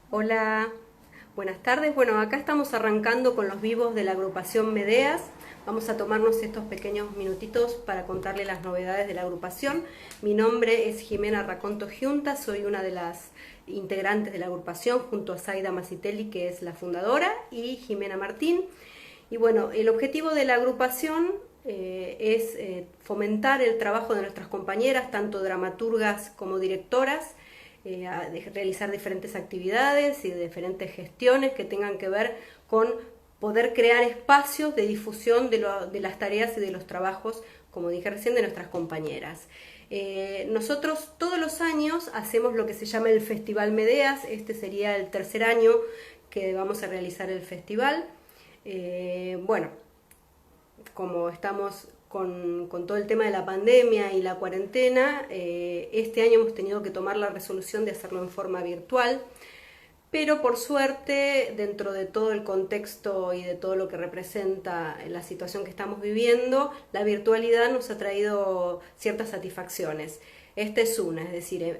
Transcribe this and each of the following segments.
Hola, buenas tardes. Bueno, acá estamos arrancando con los vivos de la agrupación Medeas. Vamos a tomarnos estos pequeños minutitos para contarle las novedades de la agrupación. Mi nombre es Jimena Raconto Giunta, soy una de las integrantes de la agrupación junto a Zaida Masitelli, que es la fundadora, y Jimena Martín. Y bueno, el objetivo de la agrupación es fomentar el trabajo de nuestras compañeras, tanto dramaturgas como directoras, realizar diferentes actividades y diferentes gestiones que tengan que ver con poder crear espacios de difusión de las tareas y de los trabajos, como dije recién, de nuestras compañeras. Nosotros todos los años hacemos lo que se llama el Festival Medeas. Este sería el tercer año que vamos a realizar el festival. Bueno, como estamos con todo el tema de la pandemia y la cuarentena, este año hemos tenido que tomar la resolución de hacerlo en forma virtual, pero por suerte, dentro de todo el contexto y de todo lo que representa la situación que estamos viviendo, la virtualidad nos ha traído ciertas satisfacciones. Esta es una, es decir,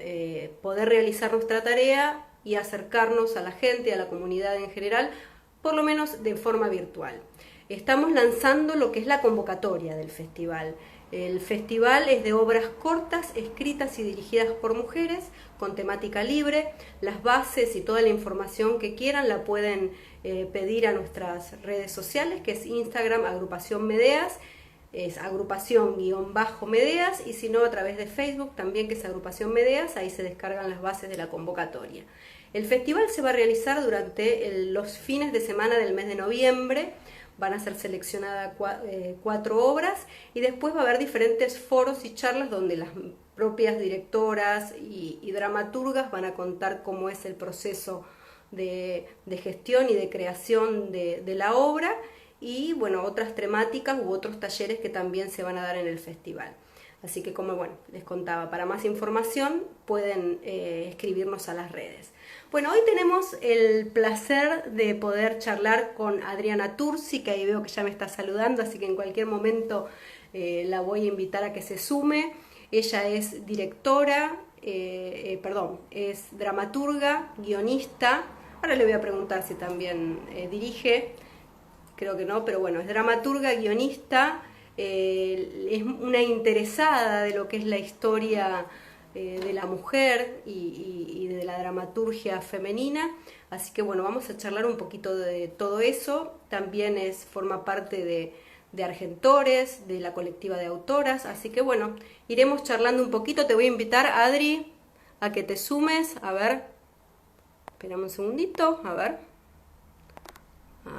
poder realizar nuestra tarea y acercarnos a la gente, a la comunidad en general, por lo menos de forma virtual. Estamos lanzando lo que es la convocatoria del festival. El festival es de obras cortas, escritas y dirigidas por mujeres, con temática libre. Las bases y toda la información que quieran la pueden pedir a nuestras redes sociales, que es Instagram, Agrupación Medeas, es agrupación-medeas, y si no a través de Facebook también, que es Agrupación Medeas, ahí se descargan las bases de la convocatoria. El festival se va a realizar durante los fines de semana del mes de noviembre. Van a ser seleccionadas 4 obras y después va a haber diferentes foros y charlas donde las propias directoras y dramaturgas van a contar cómo es el proceso de gestión y de creación de la obra, y bueno, otras temáticas u otros talleres que también se van a dar en el festival. Así que, como bueno, les contaba, para más información pueden escribirnos a las redes. Bueno, hoy tenemos el placer de poder charlar con Adriana Tursi, que ahí veo que ya me está saludando, así que en cualquier momento la voy a invitar a que se sume. Ella es directora, es dramaturga, guionista. Ahora le voy a preguntar si también dirige, creo que no, pero bueno, es dramaturga, guionista, es una interesada de lo que es la historia de la mujer y de la dramaturgia femenina, así que bueno, vamos a charlar un poquito de todo eso. También forma parte de Argentores, de la colectiva de autoras, así que bueno, iremos charlando un poquito. Te voy a invitar, Adri, a que te sumes. A ver, esperame un segundito, a ver,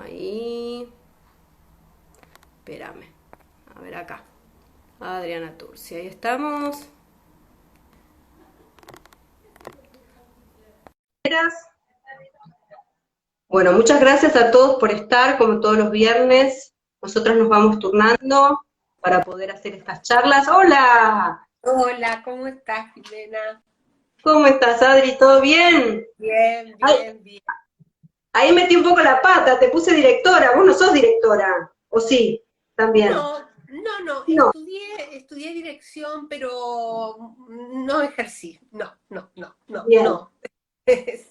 ahí, espérame, a ver acá, Adriana Turci, ahí estamos. Bueno, muchas gracias a todos por estar, como todos los viernes. Nosotros nos vamos turnando para poder hacer estas charlas. ¡Hola! Hola, ¿cómo estás, Jimena? ¿Cómo estás, Adri? ¿Todo bien? Bien, Ay, bien, bien. ahí metí un poco la pata, te puse directora. Vos no sos directora, ¿o sí? También. No, No, estudié dirección, pero no ejercí. bien, No.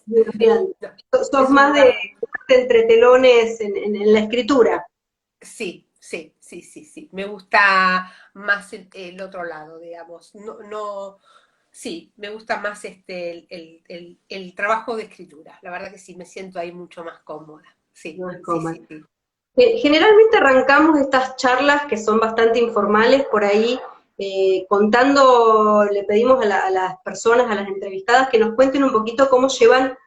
bien, bien. No, Sos es un más de lugar. entre telones en la escritura. Sí. Me gusta más el otro lado, digamos. Sí, me gusta más el trabajo de escritura. La verdad que sí, me siento ahí mucho más cómoda. No es Sí, coma. sí, sí. Generalmente arrancamos estas charlas que son bastante informales por ahí, contando, le pedimos a las personas, a las entrevistadas, que nos cuenten un poquito cómo llevan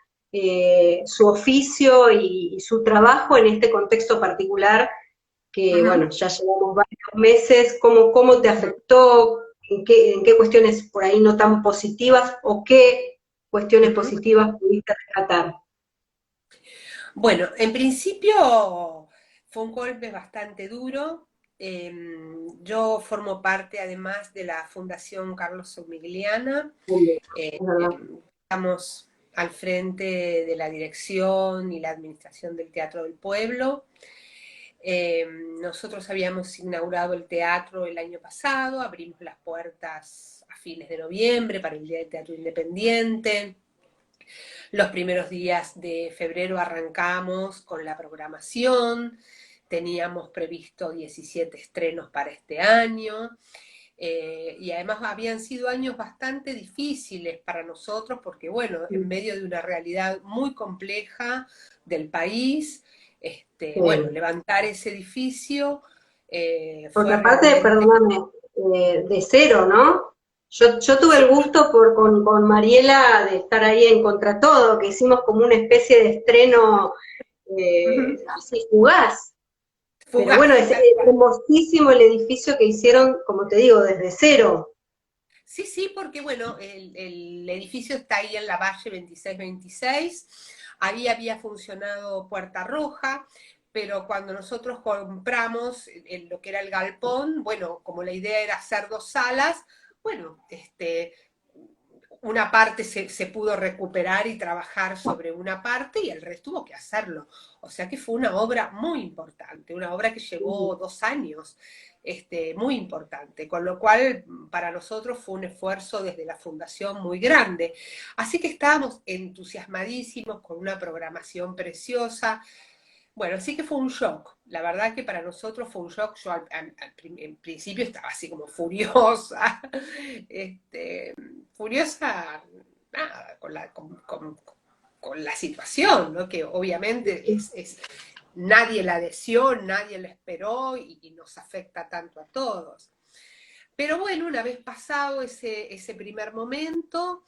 su oficio y su trabajo en este contexto particular, que Ujú, bueno, ya llevamos varios meses. Cómo te afectó, en qué cuestiones por ahí no tan positivas o qué cuestiones ujú. positivas pudiste rescatar. Bueno, en principio fue un golpe bastante duro. Yo formo parte además de la Fundación Carlos Somigliana. Es verdad. Estamos al frente de la dirección y la administración del Teatro del Pueblo. Nosotros habíamos inaugurado el teatro el año pasado, abrimos las puertas a fines de noviembre para el Día del Teatro Independiente. Los primeros días de febrero arrancamos con la programación, teníamos previsto 17 estrenos para este año. Y además habían sido años bastante difíciles para nosotros porque, bueno, en medio de una realidad muy compleja del país, bueno, Sí. levantar ese edificio Porque fue aparte, realmente... perdóname, de cero, ¿no? Yo tuve el gusto con Mariela de estar ahí en Contra Todo, que hicimos como una especie de estreno así fugaz. Pero bueno, Fugaz, es tal cual. hermosísimo el edificio que hicieron, como te digo, desde cero. Sí, sí, porque bueno, el edificio está ahí en la Valle 2626, ahí había funcionado Puerta Roja, pero cuando nosotros compramos lo que era el galpón, bueno, como la idea era hacer dos salas, bueno, una parte se pudo recuperar y trabajar sobre una parte y el resto tuvo que hacerlo. O sea que fue una obra muy importante, una obra que llevó 2 años, muy importante, con lo cual para nosotros fue un esfuerzo desde la fundación muy grande. Así que estábamos entusiasmadísimos con una programación preciosa. Bueno, sí que fue un shock. La verdad que para nosotros fue un shock. Yo en principio estaba así como furiosa, furiosa, nada, con la situación, ¿no? Que obviamente nadie la deseó, nadie la esperó y nos afecta tanto a todos. Pero bueno, una vez pasado ese primer momento,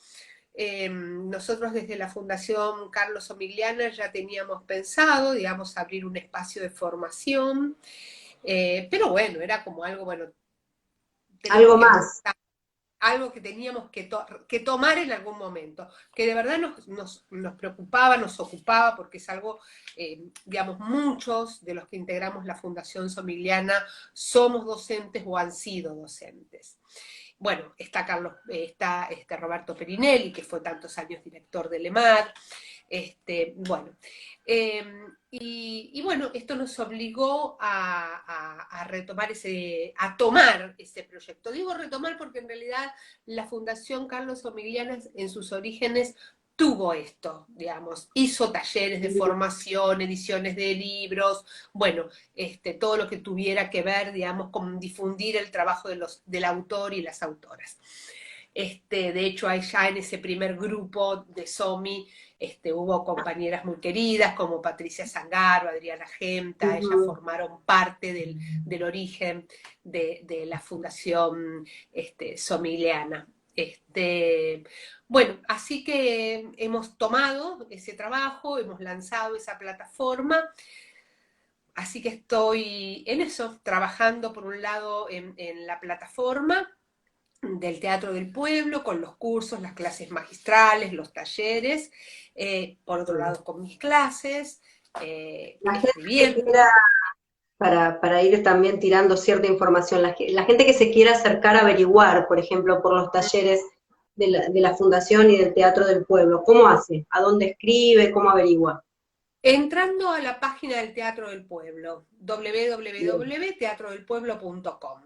nosotros desde la Fundación Carlos Omigliana ya teníamos pensado, digamos, abrir un espacio de formación, pero bueno, era como algo, bueno, tenemos Algo que más. empezar, algo que teníamos que tomar en algún momento, que de verdad nos preocupaba, nos ocupaba, porque es algo, digamos, muchos de los que integramos la Fundación Somigliana somos docentes o han sido docentes. Bueno, está Carlos, está Roberto Perinelli, que fue tantos años director del EMAD. Bueno, y bueno, esto nos obligó a retomar a tomar ese proyecto. Digo retomar porque en realidad la Fundación Carlos Omigliana en sus orígenes tuvo esto, digamos, hizo talleres de formación, ediciones de libros, bueno, todo lo que tuviera que ver, digamos, con difundir el trabajo del autor y las autoras. De hecho, ya en ese primer grupo de SOMI hubo compañeras muy queridas como Patricia Zangaro, Adriana Genta, ellas Ujú. formaron parte del origen de la Fundación Somileana. Bueno, así que hemos tomado ese trabajo, hemos lanzado esa plataforma. Así que estoy en eso, trabajando por un lado en la plataforma del Teatro del Pueblo, con los cursos, las clases magistrales, los talleres, por otro lado con mis clases, La gente que escribiendo. quiera, para ir también tirando cierta información, la gente que se quiera acercar a averiguar, por ejemplo, por los talleres de la Fundación y del Teatro del Pueblo, ¿cómo hace? ¿A dónde escribe? ¿Cómo averigua? Entrando a la página del Teatro del Pueblo, Bien. www.teatrodelpueblo.com.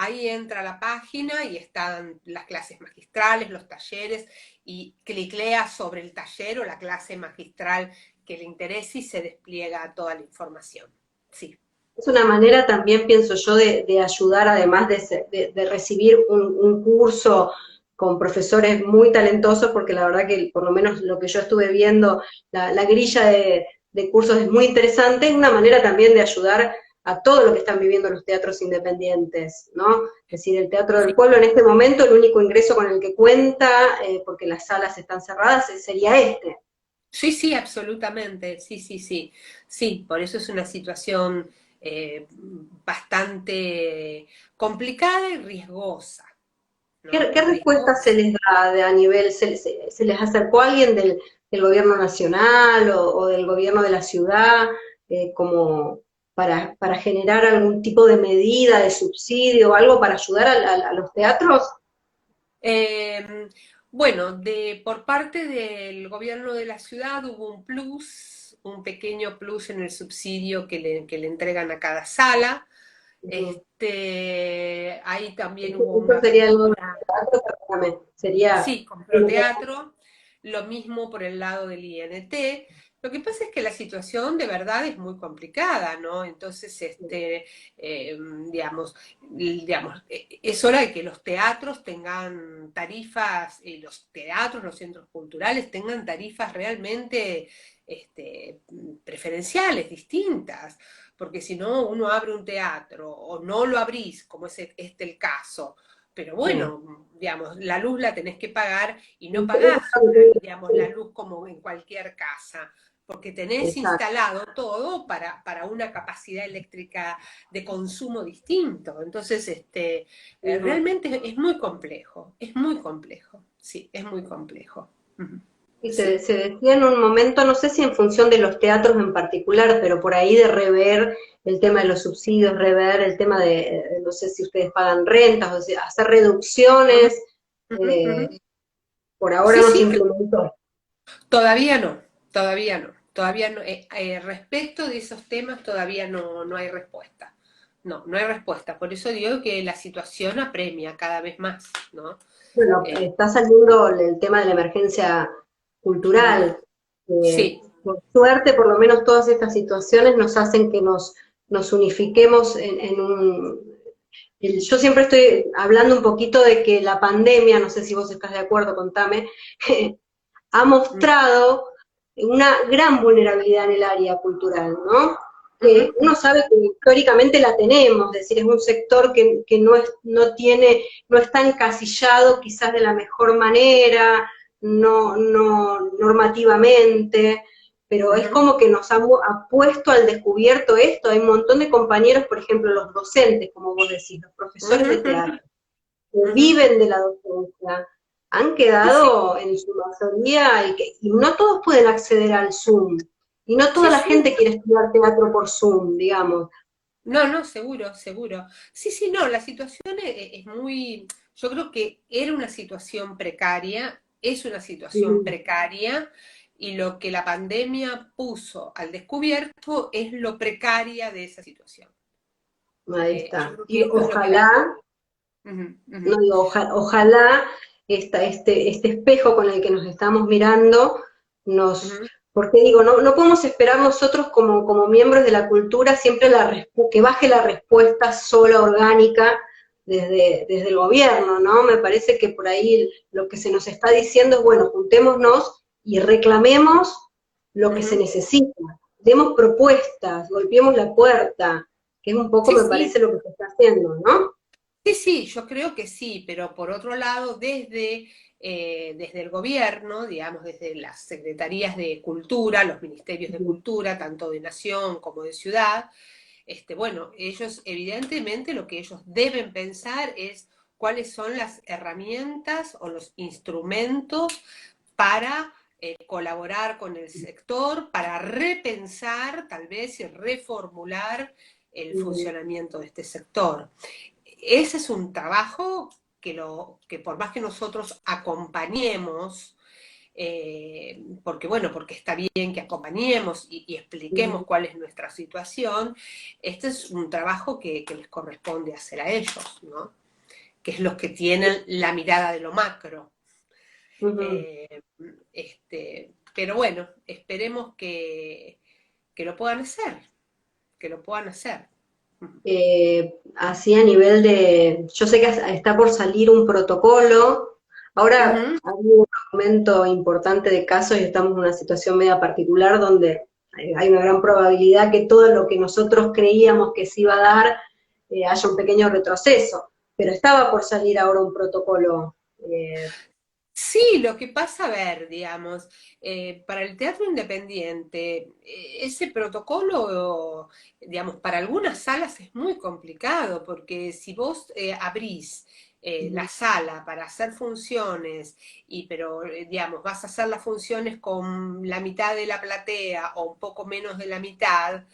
Ahí entra la página y están las clases magistrales, los talleres, y cliclea sobre el taller o la clase magistral que le interese y se despliega toda la información. Sí. Es una manera también, pienso yo, de ayudar, además de recibir un curso con profesores muy talentosos, porque la verdad que por lo menos lo que yo estuve viendo, la grilla de cursos es muy interesante, es una manera también de ayudar a todo lo que están viviendo los teatros independientes, ¿no? Es decir, el Teatro del Pueblo en este momento, el único ingreso con el que cuenta, porque las salas están cerradas, sería este. Sí, sí, absolutamente, sí, sí, sí, sí, por eso es una situación bastante complicada y riesgosa, ¿no? ¿Qué respuesta se Riesgosa. les da a nivel, se les acercó alguien del gobierno nacional o del gobierno de la ciudad como para generar algún tipo de medida, de subsidio o algo para ayudar a los teatros? Eh, bueno, por parte del gobierno de la ciudad hubo un plus, un pequeño plus en el subsidio que le entregan a cada sala. Ujú. Ahí también hubo Esto una sería el compra. teatro, perdóname, sería Sí, compró teatro. lo mismo por el lado del INT. Lo que pasa es que la situación de verdad es muy complicada, ¿no? Entonces, eh, digamos, es hora de que los teatros tengan tarifas, y los teatros, los centros culturales tengan tarifas realmente preferenciales, distintas, porque si no, uno abre un teatro o no lo abrís, como es el caso, pero Sí. bueno, digamos, la luz la tenés que pagar y no pagás una, digamos, la luz como en cualquier casa, porque tenés Exacto. instalado todo para una capacidad eléctrica de consumo distinto. Entonces, realmente es muy complejo, sí, es muy complejo. Y Sí. se decía en un momento, no sé si en función de los teatros en particular, pero por ahí de rever el tema de los subsidios, rever el tema de, no sé si ustedes pagan rentas, o sea, hacer Ujú, reducciones, ujú, eh, ujú. por ahora Sí, no se sí, implementó. todavía no, todavía no, todavía no. Respecto de esos temas todavía no hay respuesta. No, no hay respuesta. Por eso digo que la situación apremia cada vez más, ¿no? Bueno, Eh, está saliendo el tema de la emergencia ujú. cultural. Sí. Por suerte, por lo menos todas estas situaciones nos hacen que nos unifiquemos en un... Yo siempre estoy hablando un poquito de que la pandemia, no sé si vos estás de acuerdo, contame, ha mostrado una gran vulnerabilidad en el área cultural, ¿no? Ujú, Que uno sabe que históricamente la tenemos, es decir, es un sector que no tiene, no está encasillado quizás de la mejor manera, no normativamente, pero es ujú, como que nos ha puesto al descubierto esto. Hay un montón de compañeros, por ejemplo, los docentes, como vos decís, los profesores ujú, de ujú, teatro, que ujú. viven de la docencia, han Sí, sí, quedado en su mayoría, y no todos pueden acceder al Zoom, y no toda sí, la sí. gente quiere estudiar teatro por Zoom, digamos. No, no, seguro, seguro. Sí, sí, no, la situación es muy, yo creo que era una situación precaria, es una situación Mm, precaria, y lo que la pandemia puso al descubierto es lo precaria de esa situación. ahí Yo está. creo que Y esto es lo que la... ojalá, Ujú, no ujú, digo, ojalá este espejo con el que nos estamos mirando ujú, porque digo, no podemos esperar nosotros como miembros de la cultura siempre que baje la respuesta sola, orgánica, desde el gobierno, ¿no? Me parece que por ahí lo que se nos está diciendo es, bueno, juntémonos y reclamemos lo que se ujú. necesita, demos propuestas, golpeemos la puerta, que es un poco, Sí, me sí, parece, lo que se está haciendo, ¿no? sí, sí, yo creo que sí, pero por otro lado, desde el gobierno, digamos, desde las secretarías de cultura, los ministerios de cultura, tanto de nación como de ciudad, bueno, ellos evidentemente lo que ellos deben pensar es cuáles son las herramientas o los instrumentos para colaborar con el sector, para repensar tal vez y reformular el funcionamiento de este sector. Ese es un trabajo que por más que nosotros acompañemos, porque bueno, porque está bien que acompañemos y expliquemos cuál es nuestra situación, este es un trabajo que les corresponde hacer a ellos, ¿no? Que es los que tienen la mirada de lo macro. Ujú. Eh, pero bueno, esperemos que lo puedan hacer, que lo puedan hacer. Así a nivel de, yo sé que está por salir un protocolo, ahora Ujú, hay un aumento importante de casos y estamos en una situación media particular donde hay una gran probabilidad que todo lo que nosotros creíamos que se iba a dar haya un pequeño retroceso, pero estaba por salir ahora un protocolo. eh, sí, lo que pasa, a ver, digamos, para el teatro independiente, ese protocolo, digamos, para algunas salas es muy complicado, porque si vos abrís la sala para hacer funciones, pero, digamos, vas a hacer las funciones con la mitad de la platea o un poco menos de la mitad,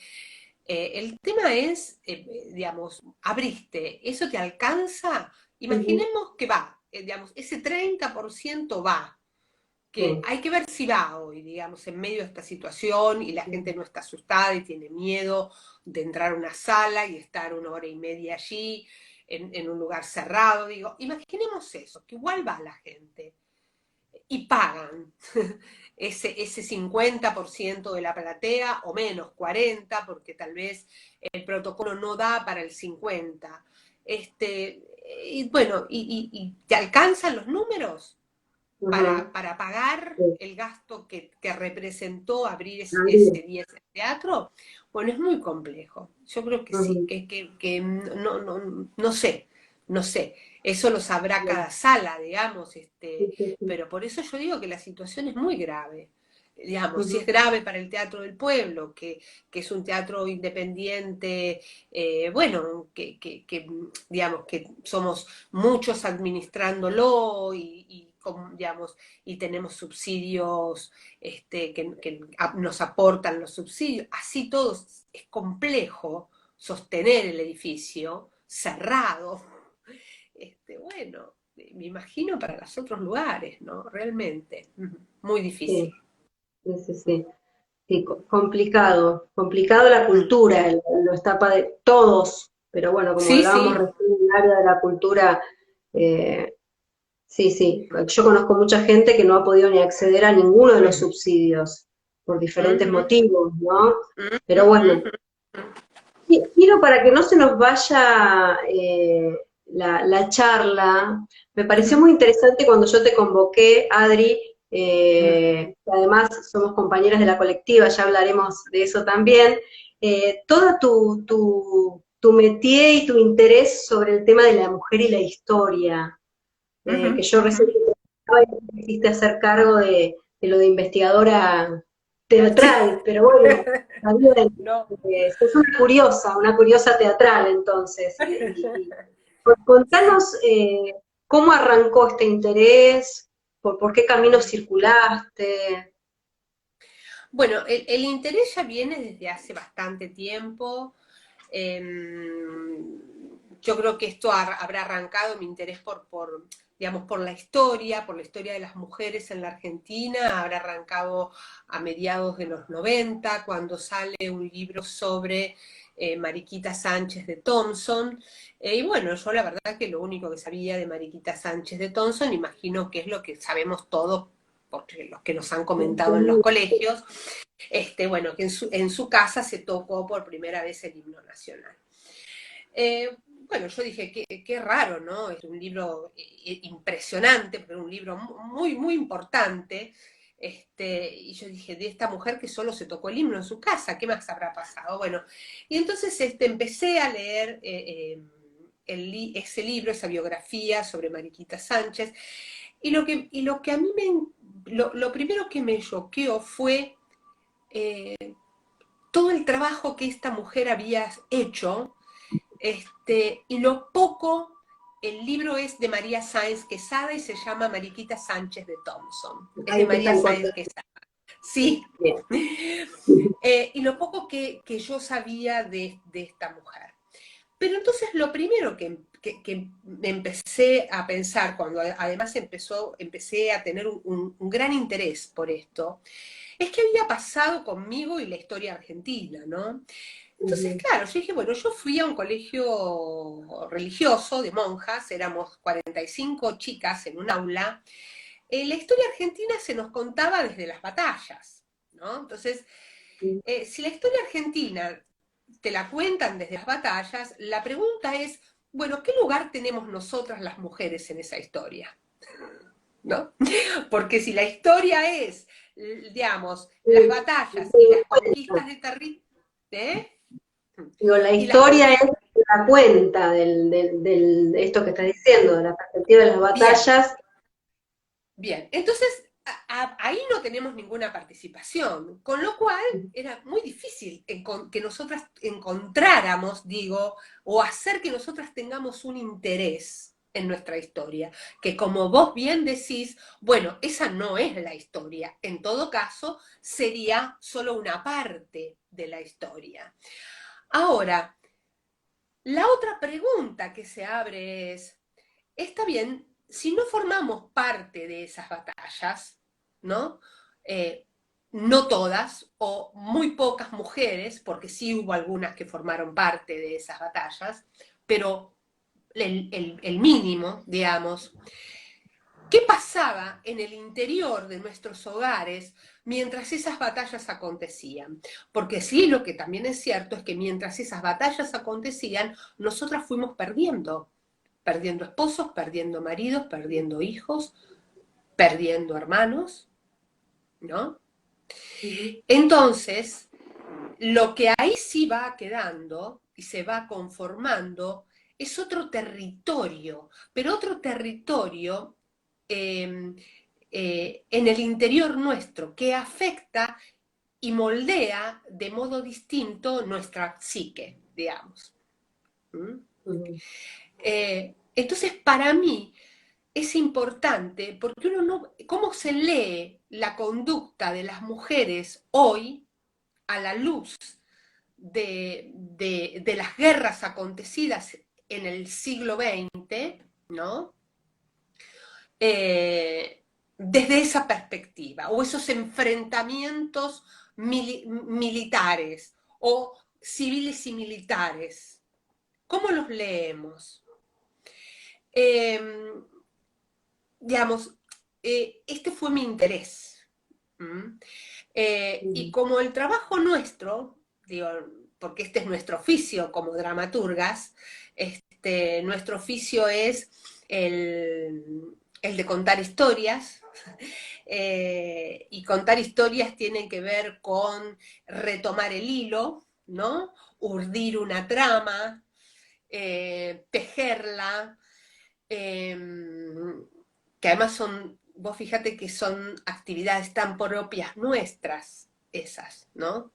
el tema es, digamos, abriste, ¿eso te alcanza? Ujú, Imaginemos que va, digamos, ese 30% va, que sí, hay que ver si va hoy, digamos, en medio de esta situación y la gente no está asustada y tiene miedo de entrar a una sala y estar una hora y media allí, en un lugar cerrado, digo, imaginemos eso, que igual va la gente. y pagan ese 50% de la platea o menos, 40%, porque tal vez el protocolo no da para el 50%. Y bueno, ¿y te alcanzan los números Ujú. para pagar Sí. el gasto que representó abrir ese También. día ese teatro? Bueno, es muy complejo. Yo creo que sí, Ujú. que no sé, no sé. Eso lo sabrá Bien. cada sala, digamos, Sí, sí, sí. pero por eso yo digo que la situación es muy grave. Digamos, si es Ujú. grave para el Teatro del Pueblo, que es un teatro independiente, bueno, digamos, que somos muchos administrándolo digamos, y tenemos subsidios que nos aportan los subsidios. Así todo es complejo sostener el edificio cerrado. Bueno, me imagino para los otros lugares, ¿no? Realmente, muy Sí, difícil. sí, sí, sí. Sí, complicado, complicado la Mm. cultura, lo está de todos, pero bueno, como Sí, hablábamos sí. recién en el área de la cultura, eh, sí, sí, yo conozco mucha gente que no ha podido ni acceder a ninguno de los subsidios por diferentes Ujú, motivos, ¿no? ujú, Pero bueno, ujú. quiero para que no se nos vaya la charla, me pareció muy interesante cuando yo te convoqué, Adri, que además somos compañeras de la colectiva, ya hablaremos de eso también, todo tu métier y tu interés sobre el tema de la mujer y la historia, Ujú, que yo ujú. recién te hiciste hacer cargo de lo de investigadora Sí. teatral, pero bueno, también No. sos una curiosa teatral entonces. Contanos cómo arrancó este interés, por qué camino circulaste. Bueno, el interés ya viene desde hace bastante tiempo. Eh, yo creo que esto habrá arrancado mi interés digamos, por la historia de las mujeres en la Argentina, habrá arrancado a mediados de los 90, cuando sale un libro sobre Mariquita Sánchez de Thompson. Y bueno, yo la verdad que lo único que sabía de Mariquita Sánchez de Thompson, imagino que es lo que sabemos todos, porque los que nos han comentado en los colegios, bueno, que en su casa se tocó por primera vez el himno nacional. Bueno, yo dije, qué raro, ¿no? Es un libro impresionante, pero un libro muy, muy importante. Y yo dije, de esta mujer que solo se tocó el himno en su casa, ¿qué más habrá pasado? Bueno, y entonces empecé a leer ese libro, esa biografía sobre Mariquita Sánchez, y lo que a mí lo primero que me choqueó fue eh, todo el trabajo que esta mujer había hecho, y lo poco, el libro es de María Sáenz Quesada y se llama Mariquita Sánchez de Thompson. Es de Ahí te María están Sáenz contando. Quesada. Sí. Bien. Y lo poco que yo sabía de esta mujer. Pero entonces lo primero que me empecé a pensar, cuando además empecé a tener un gran interés por esto, es que había pasado conmigo y la historia argentina, ¿no? Entonces, Ujú. claro, yo dije, bueno, yo fui a un colegio religioso de monjas, éramos 45 chicas en un aula. La historia argentina se nos contaba desde las batallas, ¿no? Entonces, si la historia argentina te la cuentan desde las batallas, la pregunta es, bueno, ¿qué lugar tenemos nosotras las mujeres en esa historia? ¿No? Porque si la historia es, digamos, las Sí, batallas te y doy las cuenta. conquistas de territorio, ¿eh? Digo, la Y las historia es conquistas, la cuenta de esto que estás diciendo, de la perspectiva de las bien, batallas. bien. Entonces, ahí no tenemos ninguna participación, con lo cual era muy difícil que nosotras encontráramos, digo, o hacer que nosotras tengamos un interés en nuestra historia, que como vos bien decís, bueno, esa no es la historia, en todo caso sería solo una parte de la historia. Ahora, la otra pregunta que se abre es, está bien, si no formamos parte de esas batallas, ¿no? Eh, no todas, o muy pocas mujeres, porque sí hubo algunas que formaron parte de esas batallas, pero el mínimo, digamos, ¿Qué pasaba en el interior de nuestros hogares mientras esas batallas acontecían? Porque sí, lo que también es cierto es que mientras esas batallas acontecían, nosotras fuimos perdiendo. Perdiendo esposos, perdiendo maridos, perdiendo hijos, perdiendo hermanos, ¿no? Entonces, lo que ahí sí va quedando y se va conformando es otro territorio, pero otro territorio en el interior nuestro que afecta y moldea de modo distinto nuestra psique, digamos. ¿Mm? Entonces, para mí es importante porque uno no, cómo se lee la conducta de las mujeres hoy a la luz de las guerras acontecidas en el siglo XX, ¿no? Desde esa perspectiva, o esos enfrentamientos militares o civiles y militares. ¿Cómo los leemos? Digamos, este fue mi interés. Y como el trabajo nuestro, digo, porque este es nuestro oficio como dramaturgas, nuestro oficio es el de contar historias, y contar historias tiene que ver con retomar el hilo, ¿no? Urdir una trama, tejerla, que además son, vos fíjate que son actividades tan propias nuestras, esas, ¿no?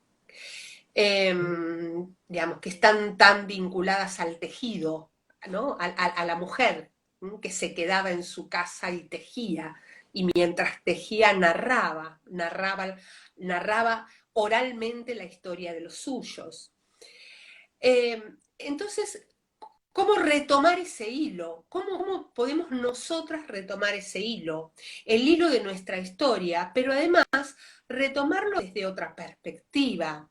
Digamos, que están tan vinculadas al tejido, ¿no? A la mujer, ¿no? Que se quedaba en su casa y tejía, y mientras tejía narraba oralmente la historia de los suyos. Entonces, ¿cómo retomar ese hilo? ¿Cómo podemos nosotras retomar ese hilo? El hilo de nuestra historia, pero además retomarlo desde otra perspectiva.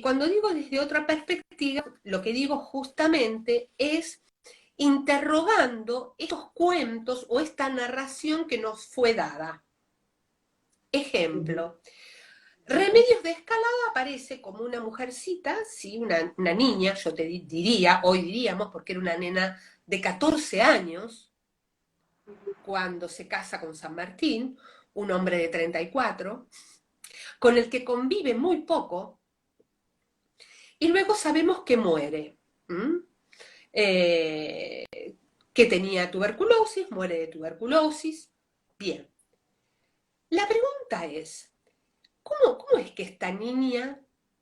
Cuando digo desde otra perspectiva, lo que digo justamente es interrogando estos cuentos o esta narración que nos fue dada. Ejemplo, Remedios de Escalada aparece como una mujercita, ¿sí? Una niña, yo te diría, hoy diríamos, porque era una nena de 14 años, cuando se casa con San Martín, un hombre de 34, con el que convive muy poco, y luego sabemos que muere. Que tenía tuberculosis, muere de tuberculosis. Bien. La pregunta es, ¿cómo es que esta niña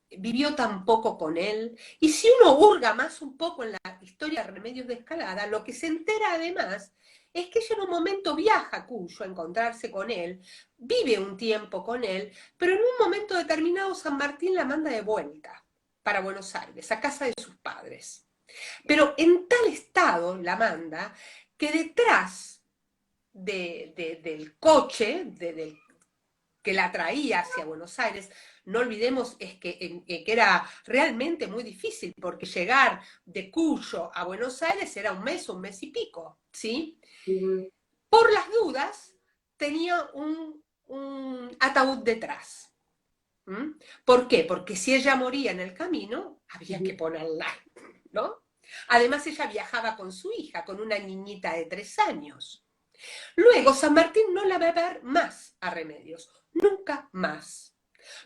vivió tan poco con él? Y si uno hurga más un poco en la historia de Remedios de Escalada, lo que se entera además es que ella en un momento viaja a Cuyo a encontrarse con él, vive un tiempo con él, pero en un momento determinado San Martín la manda de vuelta para Buenos Aires, a casa de sus padres. Pero en tal estado la manda que detrás del coche, que la traía hacia Buenos Aires, no olvidemos que era realmente muy difícil, porque llegar de Cuyo a Buenos Aires era un mes y pico, ¿sí? Por las dudas, tenía un ataúd detrás. ¿Por qué? Porque si ella moría en el camino, había que ponerla, ¿no? Además, ella viajaba con su hija, con una niñita de 3 años. Luego, San Martín no la va a ver más a Remedios, nunca más.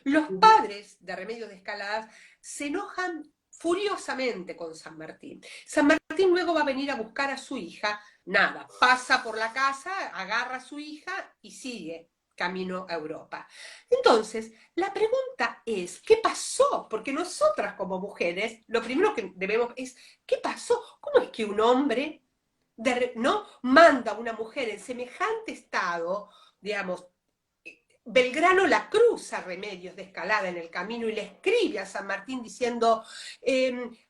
Los padres de Remedios de Escalada se enojan furiosamente con San Martín. San Martín luego va a venir a buscar a su hija, nada, pasa por la casa, agarra a su hija y sigue camino a Europa. Entonces, la pregunta es, ¿qué pasó? Porque nosotras como mujeres, lo primero que debemos es, ¿qué pasó? ¿Cómo es que un hombre ¿no? manda a una mujer en semejante estado, digamos, Belgrano la cruza Remedios de Escalada en el camino y le escribe a San Martín diciendo,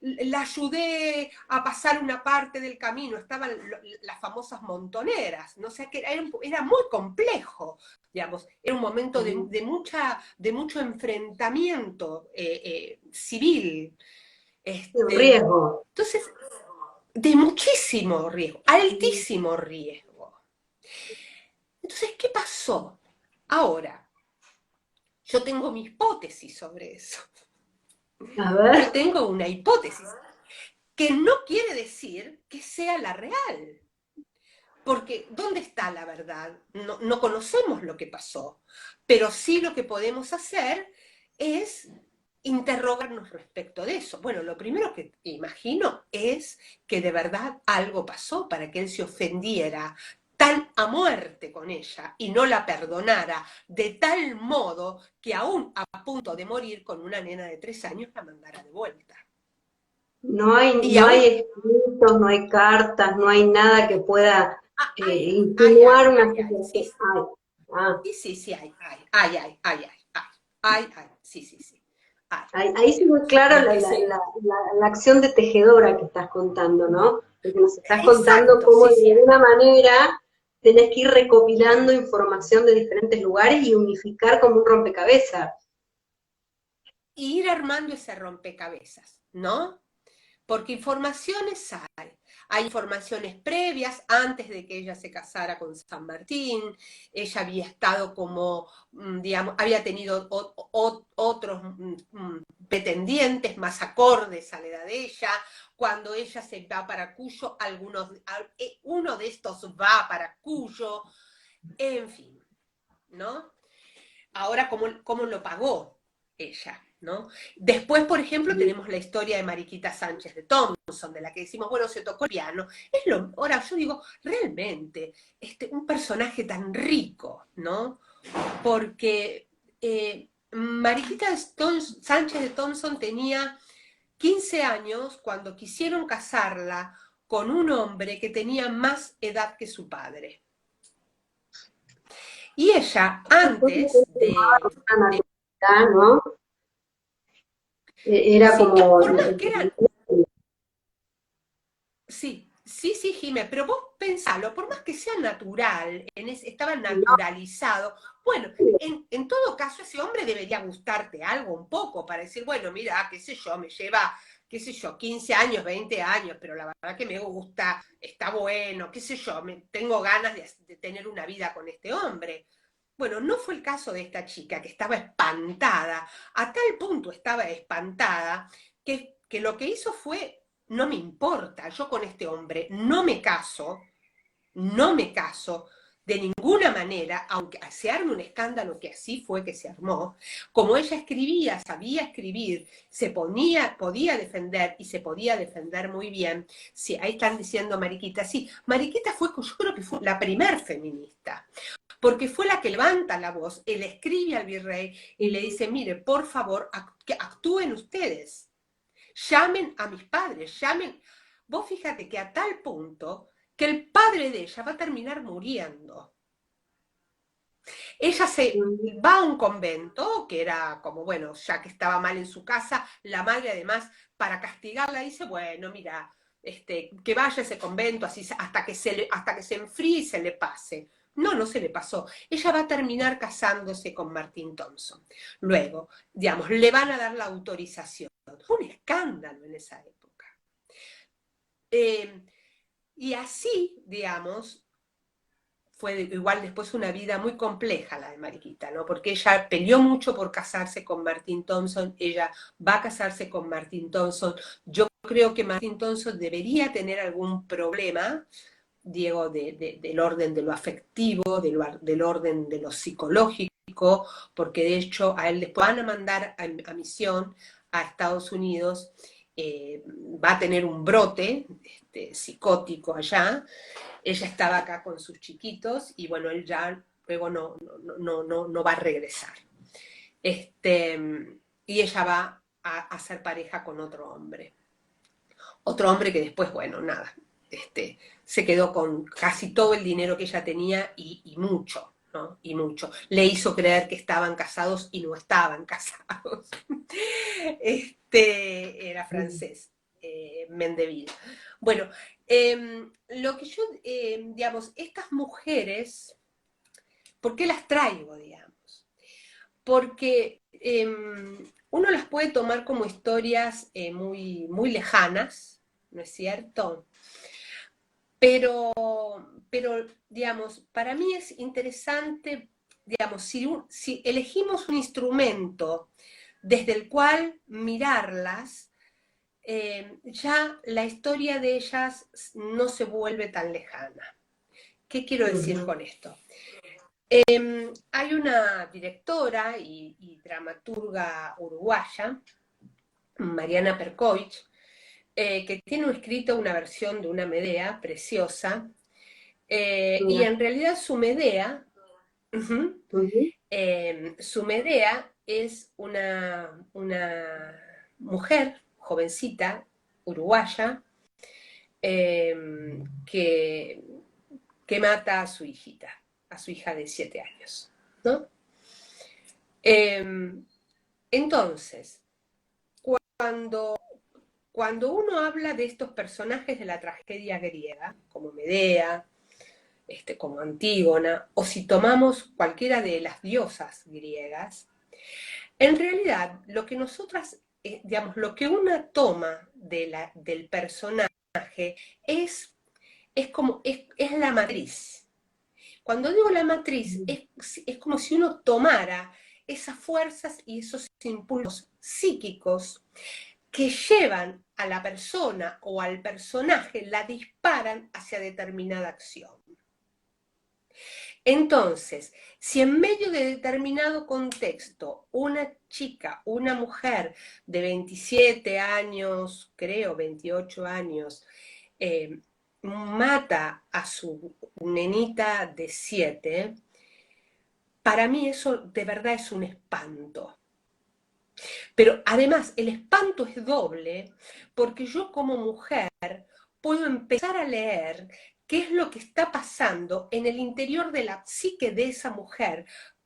la ayudé a pasar una parte del camino, estaban las famosas montoneras, ¿no? O sea que era muy complejo, digamos, era un momento de mucho enfrentamiento civil. Un riesgo. Entonces, de muchísimo riesgo, altísimo riesgo. Entonces, ¿qué pasó? Ahora, yo tengo mi hipótesis sobre eso. A Yo ver. tengo una hipótesis que no quiere decir que sea la real. Porque ¿dónde está la verdad? No, no conocemos lo que pasó, pero sí lo que podemos hacer es interrogarnos respecto de eso. Bueno, lo primero que imagino es que de verdad algo pasó para que él se ofendiera tan a muerte con ella y no la perdonara de tal modo que aún a punto de morir con una nena de 3 años la mandara de vuelta. Y No hay aún, escritos, no hay cartas, no hay nada que pueda insinuar una ay, situación. Ay, ah, sí, sí, sí, sí, sí, sí, hay, ahí se ve digamos. claro Lo que se, la acción de tejedora que estás contando, ¿no? Porque nos estás contando exacto, cómo sí, de sí, alguna manera tenés que ir recopilando información de diferentes lugares y unificar como un rompecabezas. y ir armando ese rompecabezas, ¿no? Porque informaciones hay informaciones previas antes de que ella se casara con San Martín, ella había estado como, digamos, había tenido otros pretendientes más acordes a la edad de ella, cuando ella se va para Cuyo, uno de estos va para Cuyo, en fin, ¿no? Ahora, ¿cómo lo pagó ella? ¿No? Después, por ejemplo, tenemos la historia de Mariquita Sánchez de Thompson, de la que decimos, bueno, se tocó el piano. Ahora, yo digo, realmente, un personaje tan rico, ¿no? Porque Mariquita Sánchez de Thompson tenía 15 años cuando quisieron casarla con un hombre que tenía más edad que su padre. Y ella, antes de Una naturalidad, ¿no? Era sí, como, por más que eran. Sí, sí, sí, Jimé, pero vos pensalo, por más que sea natural, estaba naturalizado, bueno, en todo caso ese hombre debería gustarte algo un poco para decir, bueno, mira, qué sé yo, me lleva, qué sé yo, 15 años, 20 años, pero la verdad que me gusta, está bueno, qué sé yo, tengo ganas de tener una vida con este hombre. Bueno, no fue el caso de esta chica que estaba espantada, a tal punto estaba espantada que lo que hizo fue no me importa, yo con este hombre no me caso de ninguna manera, aunque se arme un escándalo, que así fue que se armó, como ella escribía, sabía escribir, podía defender y se podía defender muy bien. Sí, ahí están diciendo Mariquita, sí, Mariquita yo creo que fue la primer feminista, porque fue la que levanta la voz, él escribe al virrey y le dice, mire, por favor, que actúen ustedes, llamen a mis padres, llamen. Vos fíjate que a tal punto que el padre de ella va a terminar muriendo. Ella se va a un convento, que era como, bueno, ya que estaba mal en su casa, la madre además, para castigarla, dice, bueno, mira, que vaya a ese convento así, hasta que se enfríe y se le pase. No, no se le pasó. Ella va a terminar casándose con Martín Thompson. Luego, digamos, le van a dar la autorización. Fue un escándalo en esa época. Eh, y así, digamos, fue igual después una vida muy compleja la de Mariquita, ¿no? Porque ella peleó mucho por casarse con Martín Thompson, ella va a casarse con Martín Thompson. Yo creo que Martín Thompson debería tener algún problema, Diego, del orden de lo afectivo, del orden de lo psicológico, porque de hecho a él después van a mandar a misión a Estados Unidos, va a tener un brote psicótico allá, ella estaba acá con sus chiquitos y bueno, él ya luego no va a regresar. Y ella va a ser pareja con otro hombre. Otro hombre que después, bueno, nada, se quedó con casi todo el dinero que ella tenía y mucho, ¿no? Y mucho. Le hizo creer que estaban casados y no estaban casados. Era francés, Mendeville. Bueno, lo que yo, digamos, estas mujeres, ¿por qué las traigo, digamos? Porque uno las puede tomar como historias muy, muy lejanas, ¿no es cierto? Pero, pero, digamos, para mí es interesante, digamos, si elegimos un instrumento desde el cual mirarlas, ya la historia de ellas no se vuelve tan lejana. ¿Qué quiero decir con esto? Hay una directora y dramaturga uruguaya, Mariana Perkoich, que tiene escrito una versión de una Medea preciosa, y en realidad su Medea es una mujer jovencita, uruguaya, que, que mata a su hijita, a su hija de 7 años, ¿no? Entonces, cuando uno habla de estos personajes de la tragedia griega, como Medea, como Antígona, o si tomamos cualquiera de las diosas griegas, en realidad lo que nosotras, digamos, lo que una toma del personaje es la matriz. Cuando digo la matriz, es como si uno tomara esas fuerzas y esos impulsos psíquicos que llevan a la persona o al personaje, la disparan hacia determinada acción. Entonces, si en medio de determinado contexto una chica, una mujer de 27 años, creo 28 años, mata a su nenita de 7, para mí eso de verdad es un espanto. Pero además el espanto es doble porque yo como mujer puedo empezar a leer qué es lo que está pasando en el interior de la psique de esa mujer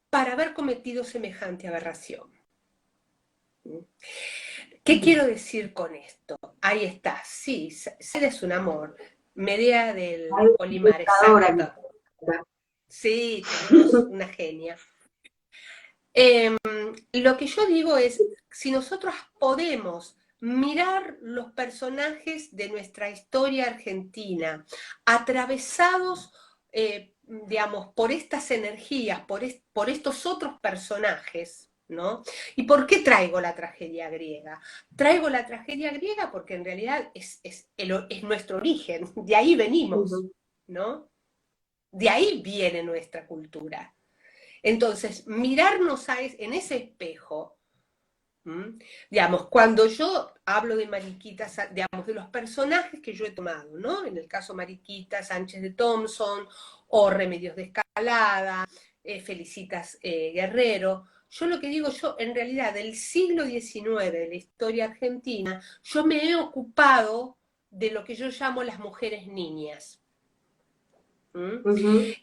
para haber cometido semejante aberración. ¿Qué quiero decir con esto? Ahí está, sí, Seda es un amor. Medea del Olimar, exacto. Sí, tenemos una genia. Lo que yo digo es, si nosotros podemos mirar los personajes de nuestra historia argentina, atravesados, digamos, por estas energías, por estos otros personajes, ¿no? ¿Y por qué traigo la tragedia griega? Traigo la tragedia griega porque en realidad es nuestro origen, de ahí venimos, ¿no? De ahí viene nuestra cultura. Entonces, mirarnos en ese espejo, digamos, cuando yo hablo de Mariquita, digamos, de los personajes que yo he tomado, ¿no? En el caso Mariquita, Sánchez de Thompson, o Remedios de Escalada, Felicitas Guerrero, yo lo que digo, yo en realidad del siglo XIX, de la historia argentina, yo me he ocupado de lo que yo llamo las mujeres niñas.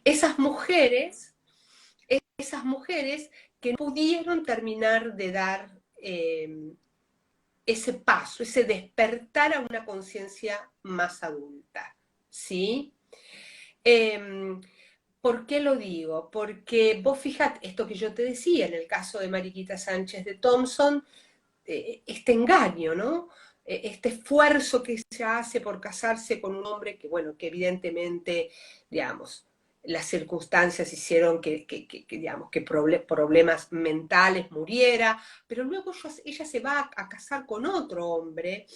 Esas mujeres que no pudieron terminar de dar ese paso, ese despertar a una conciencia más adulta, ¿sí? ¿Por qué lo digo? Porque vos fijate, esto que yo te decía, en el caso de Mariquita Sánchez de Thompson, este engaño, ¿no? Este esfuerzo que se hace por casarse con un hombre que, bueno, que evidentemente, digamos, las circunstancias hicieron digamos, que problemas mentales muriera, pero luego ella se va a casar con otro hombre,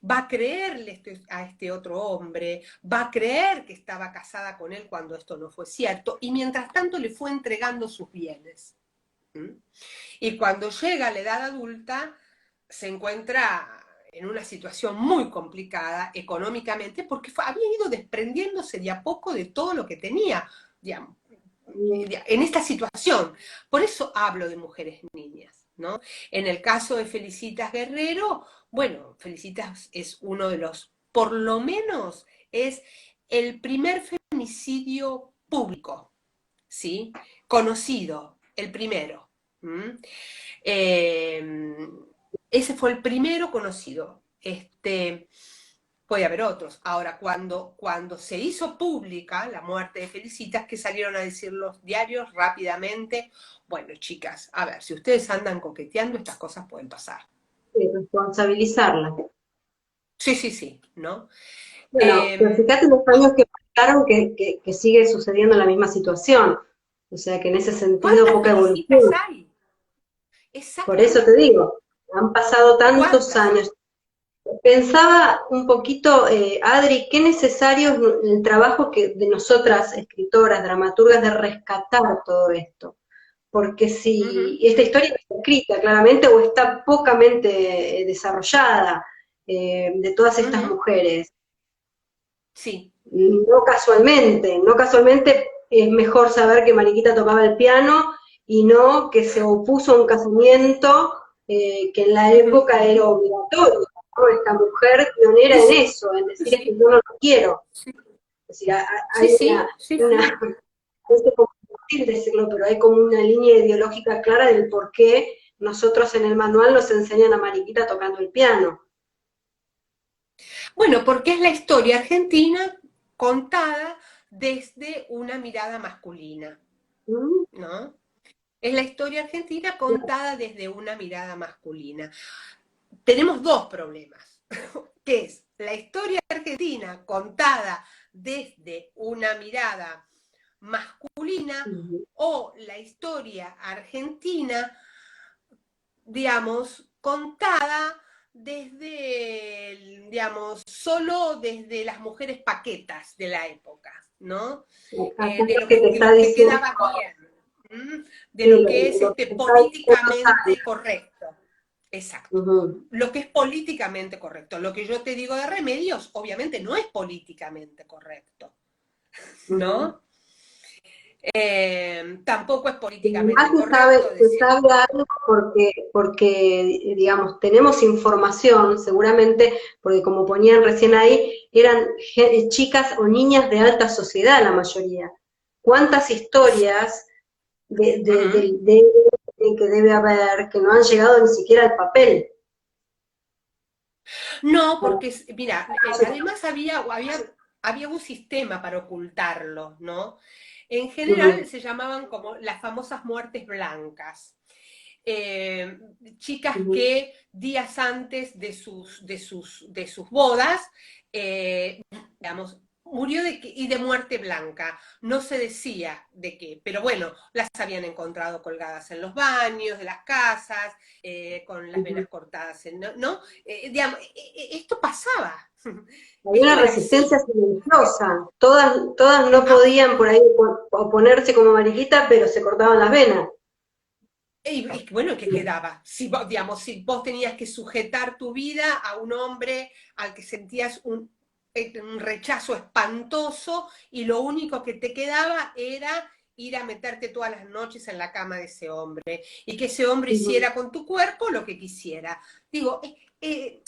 va a creerle a este otro hombre, va a creer que estaba casada con él cuando esto no fue cierto, y mientras tanto le fue entregando sus bienes. Y cuando llega a la edad adulta, se encuentra en una situación muy complicada económicamente porque había ido desprendiéndose de a poco de todo lo que tenía, digamos, en esta situación. Por eso hablo de mujeres niñas, ¿no? En el caso de Felicitas Guerrero, bueno, Felicitas es uno de los, por lo menos, es el primer feminicidio público, ¿sí? Conocido, el primero. Ese fue el primero conocido. Puede haber otros. Ahora, cuando se hizo pública la muerte de Felicitas, que salieron a decir los diarios rápidamente, bueno, chicas, a ver, si ustedes andan coqueteando, estas cosas pueden pasar. Sí, responsabilizarla. Sí, sí, sí, ¿no? Bueno, pero Eh, fíjate los años que pasaron que sigue sucediendo la misma situación. O sea que en ese sentido ¿Cuántas poca visitas evolución. hay? Por eso te Exactamente. digo, han pasado tantos ¿Cuántas? años. Pensaba un poquito, Adri, qué necesario es el trabajo que de nosotras, escritoras, dramaturgas, de rescatar todo esto. Porque si Ujú, esta historia está escrita claramente o está pocamente desarrollada de todas estas ujú, mujeres, sí. no casualmente es mejor saber que Mariquita tocaba el piano y no que se opuso a un casamiento que en la Ujú. época era obligatorio, ¿no? Esta mujer pionera en Sí, eso, en decir es que sí, yo no lo quiero. sí, Es decir, sí, hay sí, sí, una sí. no sé cómo decirlo, pero hay como una línea ideológica clara del por qué nosotros en el manual nos enseñan a Mariquita tocando el piano. Bueno, porque es la historia argentina contada desde una mirada masculina, ¿Mm? ¿no? Es la historia argentina contada desde una mirada masculina. Tenemos dos problemas, que es la historia argentina contada desde una mirada masculina o la historia argentina, digamos, contada desde, digamos, solo desde las mujeres paquetas de la época, ¿no? Acá De, lo que te de está lo que diciendo, quedaba bien, de sí, lo que es lo que te está diciendo políticamente correcto. Exacto. Sandra. Lo que es políticamente correcto. Lo que yo te digo de Remedios, obviamente no es políticamente correcto, Ujú. ¿no? Tampoco es Y además políticamente correcto se decir, sabe algo digamos, tenemos información, seguramente, porque como ponían recién ahí, eran chicas o niñas de alta sociedad la mayoría. ¿Cuántas historias uh-huh. que debe haber que no han llegado ni siquiera al papel? No, Para- porque, mira, además había un sistema para ocultarlo, ¿no? En general Ujú, se llamaban como las famosas muertes blancas. Eh, Chicas ujú, que días antes de sus bodas, digamos, murió y de muerte blanca. No se decía de qué, pero bueno, las habían encontrado colgadas en los baños de las casas, con las ujú. venas cortadas, ¿no? Digamos, esto pasaba. Había Esto una era resistencia así. silenciosa. Todas no Ah, podían por ahí oponerse como mariquita, pero se cortaban las venas. y bueno, ¿qué quedaba? Si vos, digamos, si vos tenías que sujetar tu vida a un hombre al que sentías un rechazo espantoso y lo único que te quedaba era ir a meterte todas las noches en la cama de ese hombre y que ese hombre Ujú. hiciera con tu cuerpo lo que quisiera. Digo,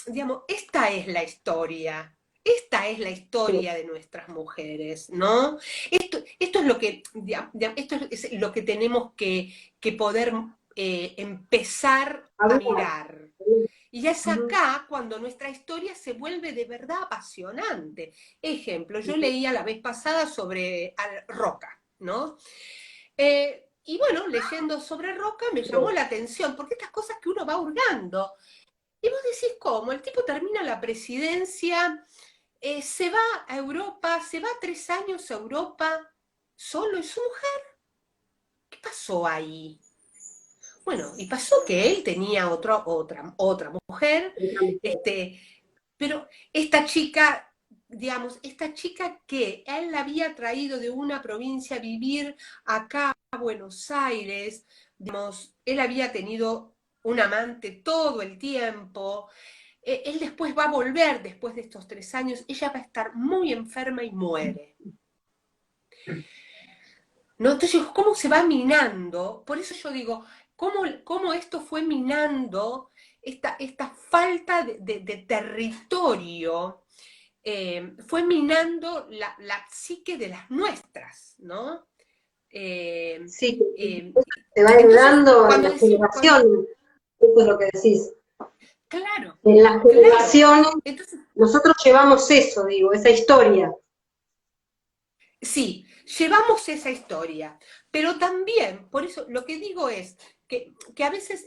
digamos, esta es la historia. Esta es la Sí. historia de nuestras mujeres, ¿no? Esto es lo que, esto es lo que tenemos que poder empezar a Hablar. mirar. Y es Ujú, acá cuando nuestra historia se vuelve de verdad apasionante. Ejemplo, yo ujú. leía la vez pasada sobre Roca, ¿no? Y bueno, leyendo sobre Roca me llamó la atención, porque estas cosas que uno va hurgando. Y vos decís, ¿cómo? El tipo termina la presidencia, se va a Europa, se va 3 años a Europa, solo y su mujer. ¿Qué pasó ahí? Bueno, y pasó que él tenía otra mujer, este, pero esta chica, digamos, esta chica que él la había traído de una provincia a vivir acá a Buenos Aires, digamos, él había tenido un amante todo el tiempo, él después va a volver después de estos 3 años, ella va a estar muy enferma y muere. ¿No? Entonces, ¿cómo se va minando? Por eso yo digo, ¿cómo esto fue minando esta falta de territorio? Fue minando la psique de las nuestras, ¿no? Eh, Sí, eh, se va entonces, heredando en cuando las decimos, generaciones, eso es lo que decís. claro, En las claro, generaciones, entonces, nosotros llevamos eso, digo, esa historia. sí, llevamos esa historia, pero también, por eso lo que digo es que a veces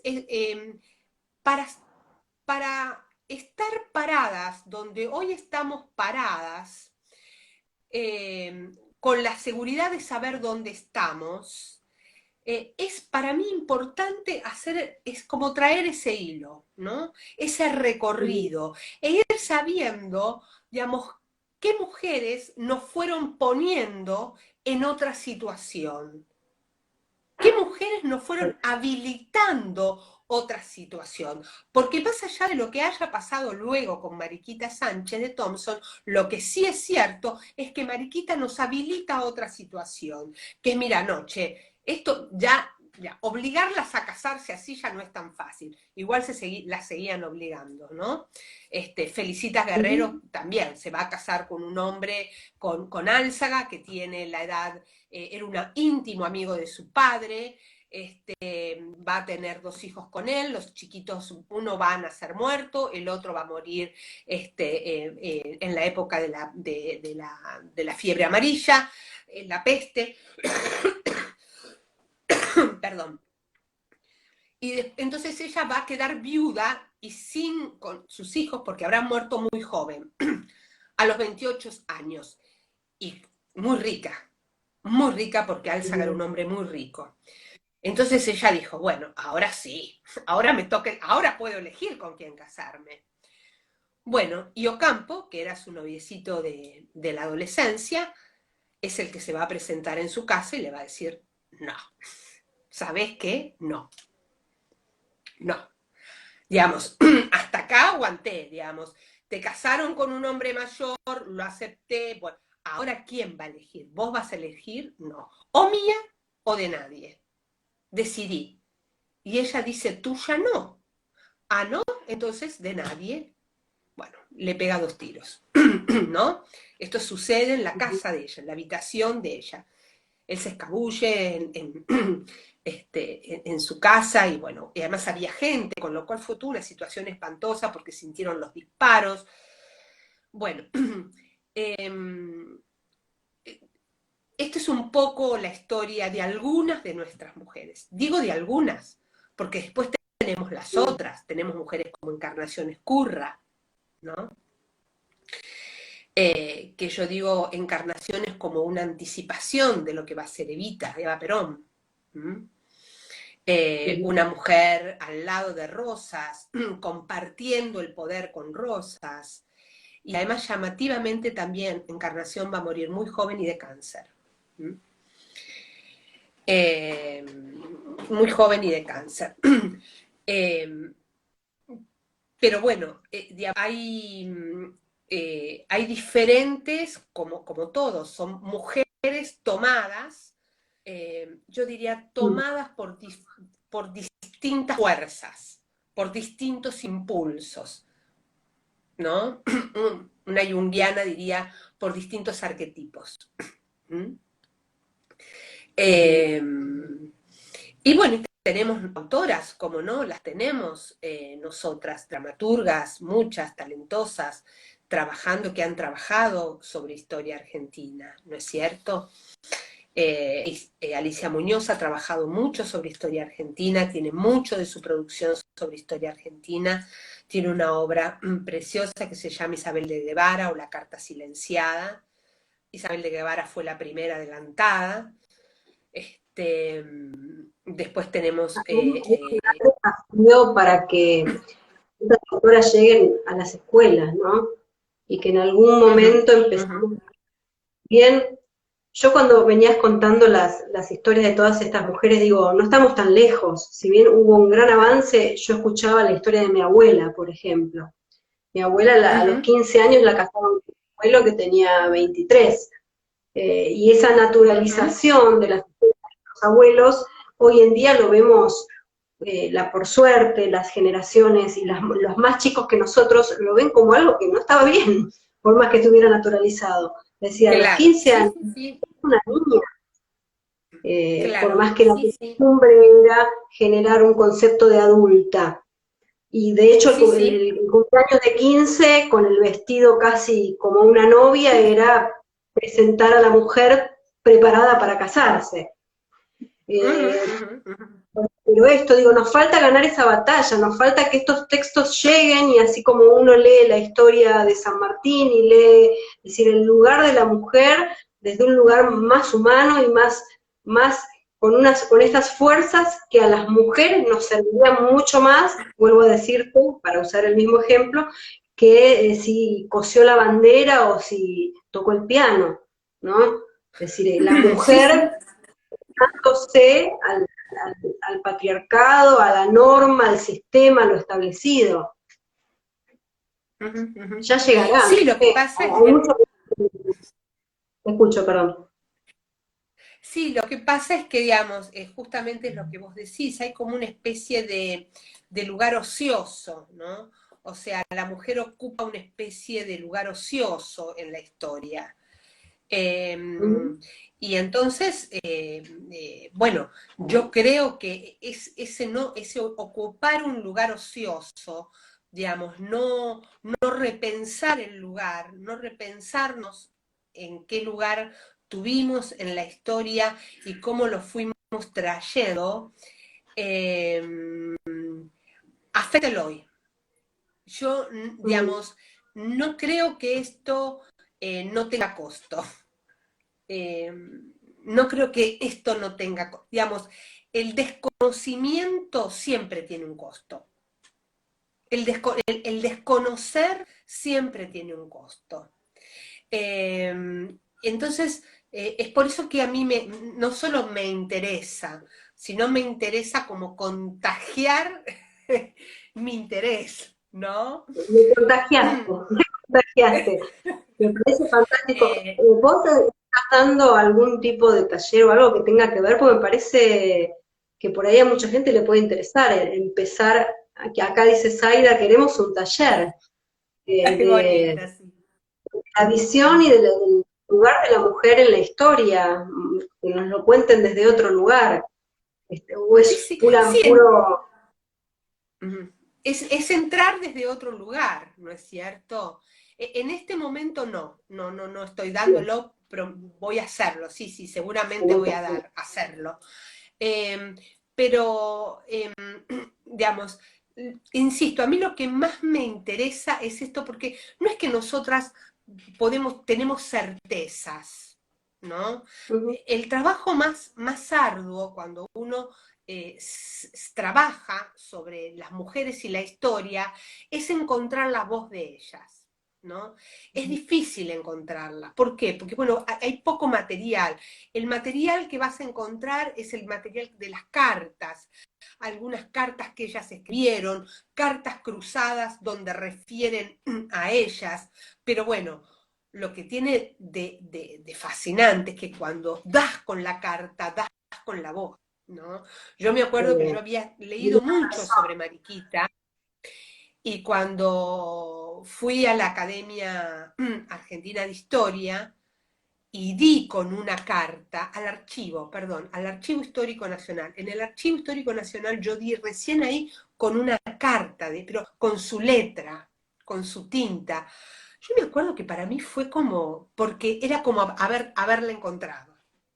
para estar paradas donde hoy estamos paradas, con la seguridad de saber dónde estamos, es para mí importante hacer, es como traer ese hilo, ¿no? Ese recorrido, e ir sabiendo, digamos, qué mujeres nos fueron poniendo en otra situación, qué mujeres nos fueron habilitando otra situación. Porque más allá de lo que haya pasado luego con Mariquita Sánchez de Thompson, lo que sí es cierto es que Mariquita nos habilita a otra situación, que es, mira, no, che, esto ya, obligarlas a casarse así ya no es tan fácil. Igual las seguían obligando, ¿no? Felicitas Guerrero también se va a casar con un hombre, con Álzaga, que tiene la edad, era un íntimo amigo de su padre, va a tener 2 hijos con él, los chiquitos, uno va a nacer muerto, el otro va a morir en la época de la fiebre amarilla, la peste, perdón. Y entonces ella va a quedar viuda y con sus hijos, porque habrán muerto muy joven, a los 28 años, y muy rica porque Álzaga era un hombre muy rico. Entonces ella dijo, bueno, ahora sí, ahora me toca, ahora puedo elegir con quién casarme. Bueno, y Ocampo, que era su noviecito de la adolescencia, es el que se va a presentar en su casa y le va a decir, no, ¿sabes qué? No, no. Digamos, hasta acá aguanté, digamos. Te casaron con un hombre mayor, lo acepté, bueno, ahora ¿quién va a elegir? ¿Vos vas a elegir? No. O mía o de nadie. Decidí. Y ella dice, tuya no. Ah, no, entonces de nadie. Bueno, le pega 2 tiros, ¿no? Esto sucede en la casa de ella, en la habitación de ella. Él se escabulle en su casa y bueno, y además había gente, con lo cual fue toda una situación espantosa porque sintieron los disparos. Bueno, esto es un poco la historia de algunas de nuestras mujeres. Digo de algunas, porque después tenemos las otras, tenemos mujeres como Encarnación Escurra, ¿no? Que yo digo Encarnaciones como una anticipación de lo que va a ser Evita, Eva Perón. Una mujer al lado de Rosas, compartiendo el poder con Rosas. Y además llamativamente también Encarnación va a morir muy joven y de cáncer. Muy joven y de cáncer. Pero bueno, hay diferentes, como todos, son mujeres tomadas, yo diría tomadas por distintas fuerzas, por distintos impulsos, ¿no? Una junguiana diría por distintos arquetipos. Y bueno, tenemos autoras, como no, las tenemos nosotras, dramaturgas, muchas, talentosas, que han trabajado sobre historia argentina, ¿no es cierto? Alicia Muñoz ha trabajado mucho sobre historia argentina, tiene mucho de su producción sobre historia argentina, tiene una obra preciosa que se llama Isabel de Guevara o La Carta Silenciada. Isabel de Guevara fue la primera adelantada. Después tenemos... para que estas autoras lleguen a las escuelas, ¿no? Y que en algún momento empezamos bien. Yo cuando venías contando las historias de todas estas mujeres, digo, no estamos tan lejos. Si bien hubo un gran avance, yo escuchaba la historia de mi abuela, por ejemplo. Mi abuela a los 15 años la casaron con mi abuelo que tenía 23. Y esa naturalización de los abuelos, hoy en día lo vemos, por suerte, las generaciones y los más chicos que nosotros lo ven como algo que no estaba bien, por más que estuviera naturalizado. Decía, a los 15 años, una niña, por más que la costumbre era generar un concepto de adulta. Y de hecho el cumpleaños de 15, con el vestido casi como una novia, era presentar a la mujer preparada para casarse. pero esto, digo, nos falta ganar esa batalla, nos falta que estos textos lleguen y así como uno lee la historia de San Martín y lee, es decir, el lugar de la mujer desde un lugar más humano y más con estas fuerzas que a las mujeres nos servirían mucho más, vuelvo a decirte, para usar el mismo ejemplo, que si cosió la bandera o si tocó el piano, ¿no? Es decir, la Sí, sí. mujer dándose al patriarcado, a la norma, al sistema, a lo establecido. Ujú, ujú. Ya llegará, no Sí, lo que sé, pasa es hay que mucho. Te escucho, perdón. sí, lo que pasa es que, digamos, justamente es lo que vos decís, hay como una especie de lugar ocioso, ¿no? O sea, la mujer ocupa una especie de lugar ocioso en la historia. Eh, y entonces, bueno, yo creo que ese, no, ese ocupar un lugar ocioso, digamos, no repensar el lugar, no repensarnos en qué lugar tuvimos en la historia y cómo lo fuimos trayendo, eh, afecta el hoy. Yo, Mm, digamos, no creo que esto no tenga costo. Eh, no creo que esto no tenga, digamos, el desconocimiento siempre tiene un costo. El desconocer siempre tiene un costo. Eh, entonces, es por eso que a mí no solo me interesa, sino me interesa como contagiar mi interés, ¿no? me contagiaste, me contagiaste. Me parece fantástico. Eh, ¿Vos estás dando algún tipo de taller o algo que tenga que ver? Porque me parece que por ahí a mucha gente le puede interesar empezar, que acá dice Zaida, queremos un taller qué de bonita, sí. la visión y del lugar de la mujer en la historia, que nos lo cuenten desde otro lugar, o Sí, es sí, sí, puro. es entrar desde otro lugar, ¿no es cierto? En este momento no estoy dándolo, pero voy a hacerlo, sí, sí, seguramente voy a hacerlo. Eh, pero, digamos, insisto, a mí lo que más me interesa es esto, porque no es que nosotras tenemos certezas, ¿no? Ujú. El trabajo más arduo, cuando uno trabaja sobre las mujeres y la historia, es encontrar la voz de ellas. ¿No? Es difícil encontrarla. ¿Por qué? Porque, bueno, hay poco material. El material que vas a encontrar es el material de las cartas, algunas cartas que ellas escribieron, cartas cruzadas donde refieren a ellas, pero bueno, lo que tiene de fascinante es que cuando das con la carta, das con la voz, ¿no? Yo me acuerdo que yo había leído mucho sobre Mariquita y cuando fui a la Academia Argentina de Historia y di con una carta al archivo, perdón, al Archivo Histórico Nacional. En el Archivo Histórico Nacional yo di recién ahí con una carta, pero con su letra, con su tinta. Yo me acuerdo que para mí fue como, porque era como haberla encontrado,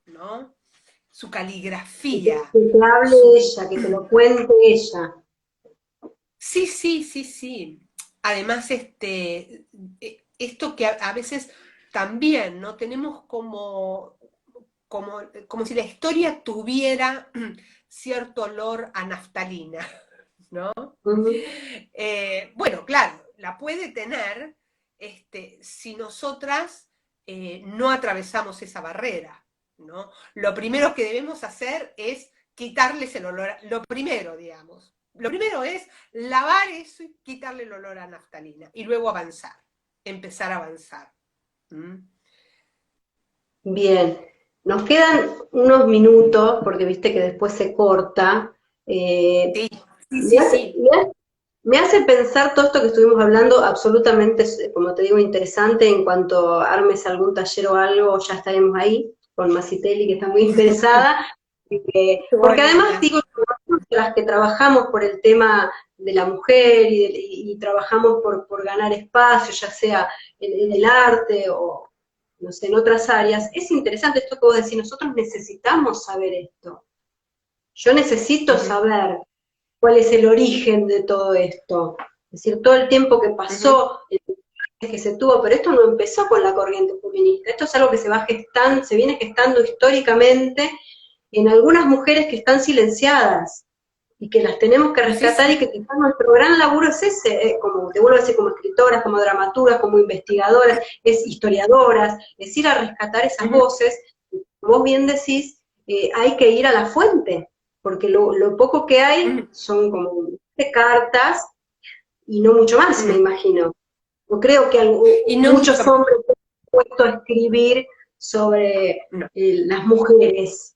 ¿no? Su caligrafía, Que te hable su... ella, que te lo cuente ella. Sí, sí, sí, sí. Además, esto que a veces también, ¿no? Tenemos como si la historia tuviera cierto olor a naftalina, ¿no? Ujú. Bueno, claro, la puede tener si nosotras no atravesamos esa barrera, ¿no? Lo primero que debemos hacer es quitarles el olor, lo primero, digamos. Lo primero es lavar eso y quitarle el olor a naftalina y luego avanzar, empezar a avanzar. ¿Mm? Bien, nos quedan unos minutos, porque viste que después se corta. Eh, Sí, sí, me sí, hace, sí. me hace- me hace pensar todo esto que estuvimos hablando, absolutamente, como te digo, interesante. En cuanto armes algún taller o algo, ya estaremos ahí, con Maciteli, que está muy interesada. Qué Porque además, bonita. digo, las que trabajamos por el tema de la mujer y trabajamos por ganar espacio, ya sea en el arte o no sé, en otras áreas, es interesante esto que vos decís, nosotros necesitamos saber esto. Yo necesito ujú, saber cuál es el origen de todo esto. Es decir, todo el tiempo que ujú. pasó, el que se tuvo, pero esto no empezó con la corriente feminista, esto es algo que se va gestando, se viene gestando históricamente en algunas mujeres que están silenciadas y que las tenemos que Sí, rescatar y sí. que quizás nuestro gran laburo es ese, como te vuelvo a decir, como escritoras, como dramaturgas, como investigadoras, es historiadoras, es ir a rescatar esas Ujú, voces. Vos bien decís, hay que ir a la fuente, porque lo poco que hay ujú, son como de cartas y no mucho más, me ujú. imagino. No creo que Y no mucho muchos más. hombres se han puesto a escribir sobre No, las mujeres.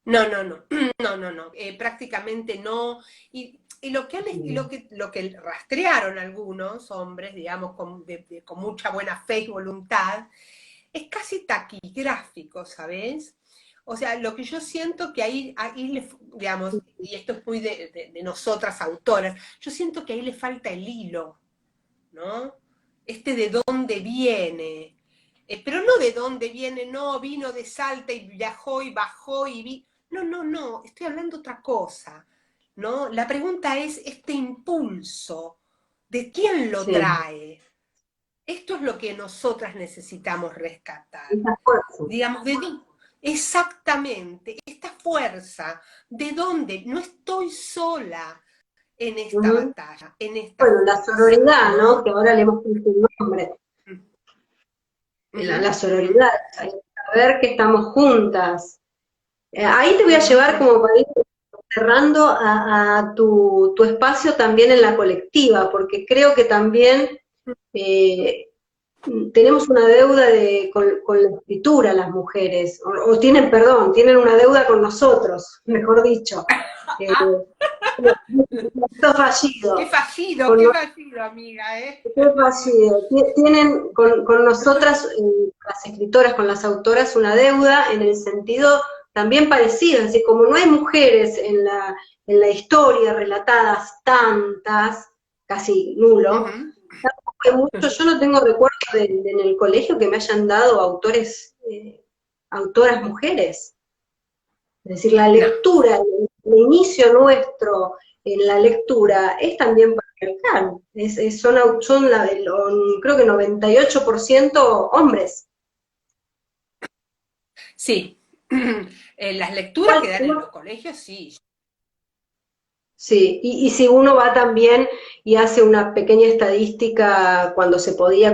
no, no, no, no, no, no. Prácticamente no. Y lo que rastrearon algunos hombres, digamos, con mucha buena fe y voluntad, es casi taquigráfico, ¿sabes? O sea, lo que yo siento que digamos, y esto es muy de nosotras autoras, yo siento que ahí le falta el hilo, ¿no? De dónde viene. Pero no de dónde viene, no, vino de Salta y viajó y bajó y vi. No, no, no, estoy hablando otra cosa, ¿no? La pregunta es este impulso, ¿de quién lo Sí, trae? Esto es lo que nosotras necesitamos rescatar. esa fuerza. Digamos, exactamente, esta fuerza, ¿de dónde? No estoy sola en esta Ujú. batalla, en esta Bueno, la fuerza, sororidad, ¿no? ¿no? Que ahora le hemos puesto un nombre. La Ujú, ujú, sororidad, hay que saber que estamos juntas. Ahí te voy a ujú, llevar ujú. como para ir cerrando a tu espacio también en la colectiva, porque creo que también eh, tenemos una deuda con la escritura las mujeres, o tienen, perdón, tienen una deuda con nosotros, mejor dicho. Eh, Ah, Esto fallido. qué Con fallido, amiga, ¿eh? qué fallido. Tienen con nosotras, las escritoras, con las autoras, una deuda en el sentido también parecido, es decir, como no hay mujeres en la historia relatadas tantas, casi nulo, Ujú. hay mucho, yo no tengo recuerdo en el colegio que me hayan dado autoras mujeres. Es decir, la No, lectura, el inicio nuestro en la lectura es también patriarcal. Creo que 98% hombres. sí. Las lecturas Igual, que dan en los colegios, sí. sí, y si uno va también y hace una pequeña estadística cuando se podía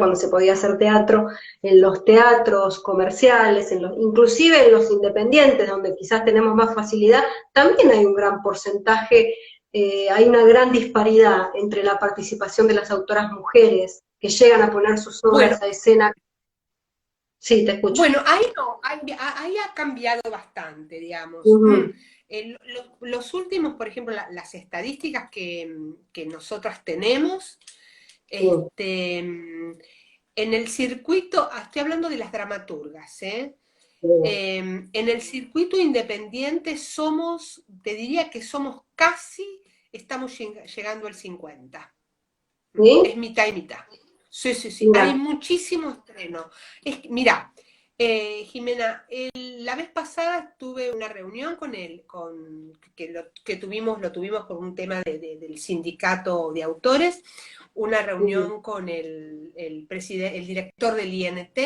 hacer teatro, en los teatros comerciales, inclusive en los independientes, donde quizás tenemos más facilidad, también hay un gran porcentaje, hay una gran disparidad entre la participación de las autoras mujeres que llegan a poner sus Bueno, obras a escena. Sí, te escucho. bueno, ahí no, ahí ha cambiado bastante, digamos. Ujú, Los últimos, por ejemplo, las estadísticas que nosotras tenemos, sí, en el circuito, estoy hablando de las dramaturgas, ¿eh? sí. En el circuito independiente te diría que somos casi, estamos llegando al 50. Es ¿Sí? mitad y mitad. Sí, sí, sí. Hay Mira, muchísimo estreno. Mira, Jimena, la vez pasada tuve una reunión con él, lo tuvimos por un tema del sindicato de autores, una ujú, reunión con el director del INT,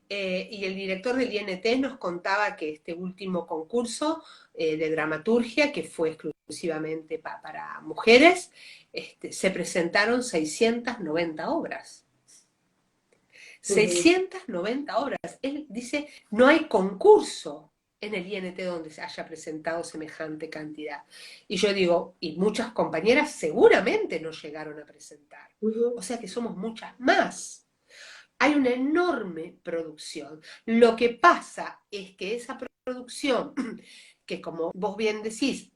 y el director del INT nos contaba que este último concurso de dramaturgia, que fue exclusivamente para mujeres, se presentaron 690 obras. ujú. 690 obras. Él dice, no hay concurso en el INT donde se haya presentado semejante cantidad. Y yo digo, y muchas compañeras seguramente no llegaron a presentar. Ujú. O sea que somos muchas más. Hay una enorme producción. Lo que pasa es que esa producción, que como vos bien decís,